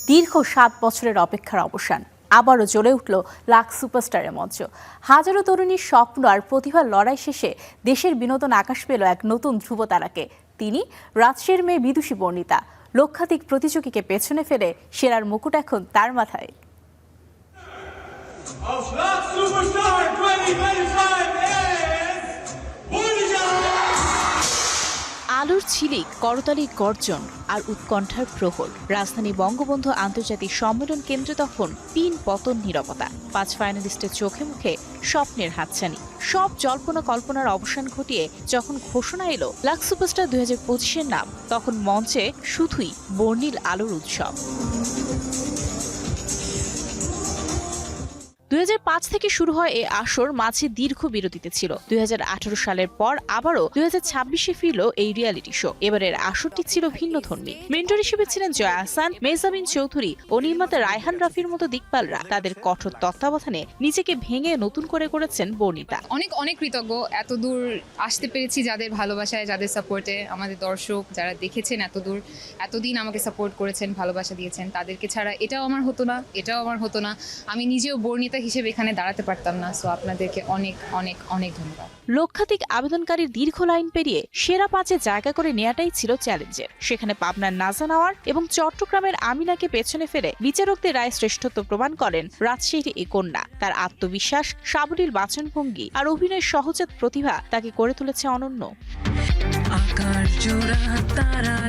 দীর্ঘ ৭ বছরের অপেক্ষার অবসান, আবারও জ্বলে উঠল লাক্স সুপারস্টারের মঞ্চ। হাজারো তরুণীর স্বপ্ন আর প্রতিভার লড়াই শেষে দেশের বিনোদন আকাশ পেল এক নতুন ধ্রুবতারাকে। তিনি রাজশাহীর মেয়ে বিদুষী বর্ণিতা। লক্ষাধিক প্রতিযোগীকে পেছনে ফেলে সেরার মুকুট এখন তার মাথায়। আলোর ঝিলিক, করতালির গর্জন আর উৎকণ্ঠার প্রহর। রাজধানী বঙ্গবন্ধু আন্তর্জাতিক সম্মেলন কেন্দ্রে তখন ৩ পতন নীরবতা। ৫ ফাইনালিস্টের চোখে মুখে স্বপ্নের হাতছানি। সব জল্পনা কল্পনার অবসান ঘটিয়ে যখন ঘোষণা এলো লাক্স সুপারস্টার ২০২৫-এর নাম, তখন মঞ্চে শুধুই বর্ণিল আলোর উৎসব। ২০০৫ থেকে শুরু হয় এই আসর, মাঝে দীর্ঘ বিরতিতে ছিল। ২০১৮ সালের পর আবারও ২০২৬-এ ফিরল এই রিয়ালিটি শো। এবারের আসরটি ছিল ভিন্নধর্মী। মেন্টর হিসেবে ছিলেন জয়া আহসান, মেহজাবিন চৌধুরী ও নির্মাতা রায়হান রাফির মতো দিকপালরা। তাদের কঠোর তত্ত্বাবধানে নিজেকে ভেঙে নতুন করে করেছেন বর্ণিতা। অনেক অনেক কৃতজ্ঞ এত দূর আসতে পেরেছি, যাদের ভালোবাসায়, যাদের সাপোর্টে, আমাদের দর্শক যারা দেখেছেন এত দূর, এতদিন আমাকে সাপোর্ট করেছেন, ভালোবাসা দিয়েছেন, তাদেরকে ছাড়া এটাও আমার হতো না, এটাও আমার হতো না। আমি নিজেও বর্ণিতা হিসেবে এখানে দাঁড়াতে পারতাম না। সো আপনাদেরকে অনেক অনেক অনেক ধন্যবাদ। লক্ষাধিক আবেদনকারীর দীর্ঘ লাইন পেরিয়ে সেরা ৫-এ জায়গা করে নেওয়াটাই ছিল চ্যালেঞ্জের। সেখানে পাবনার নাজা নেওয়ার এবং চট্টগ্রামের আমিনাকে পেছনে ফেলে বিচারকদের রায়ে শ্রেষ্ঠত্ব প্রমাণ করেন রাজশাহীর এই কন্যা। তার আত্মবিশ্বাস, সাবলীল বাচনভঙ্গি আর অভিনয়ের সহজাত প্রতিভা তাকে করে তুলেছে অনন্য।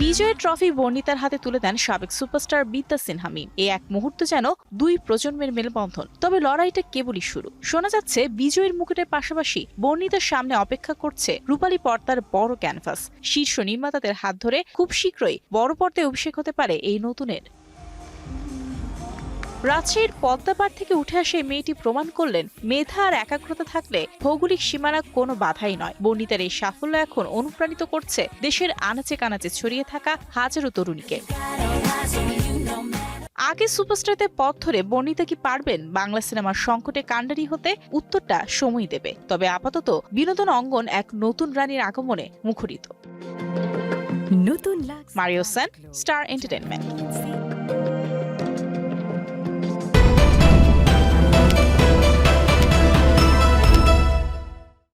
বিজয়ের ট্রফি বর্ণিতার হাতে তুলে দেন সাবেক সুপারস্টার বিদ্যা সিনহা মিম। এই এক মুহূর্ত যেন দুই প্রজন্মের মেলবন্ধন। তবে লড়াইটা কেবলই শুরু। শোনা যাচ্ছে বিজয়ের মুকুটের পাশাপাশি বর্ণিতার সামনে অপেক্ষা করছে রূপালী পর্দার বড় ক্যানভাস। শীর্ষ নির্মাতাদের হাত ধরে খুব শীঘ্রই বড় পর্দায় অভিষেক হতে পারে এই নতুনের। রাজশাহীর পদ্মাপাড় থেকে উঠে আসে মেয়েটি প্রমাণ করলেন, মেধা আর একাগ্রতা থাকলে ভৌগোলিক সীমানা কোনো বাধাই নয়। বর্ণিতার এই সাফল্য এখন অনুপ্রাণিত করছে দেশের আনাচে কানাচে ছড়িয়ে থাকা হাজারো তরুণীকে। আগে সুপারস্টারদের পথ ধরে বর্ণিতা কি পারবেন বাংলা সিনেমার সংকটে কাণ্ডারি হতে? উত্তরটা সময় দেবে। তবে আপাতত বিনোদন অঙ্গন এক নতুন রানীর আগমনে মুখরিত। নতুন মারিও সেন, স্টার এন্টারটেইনমেন্ট।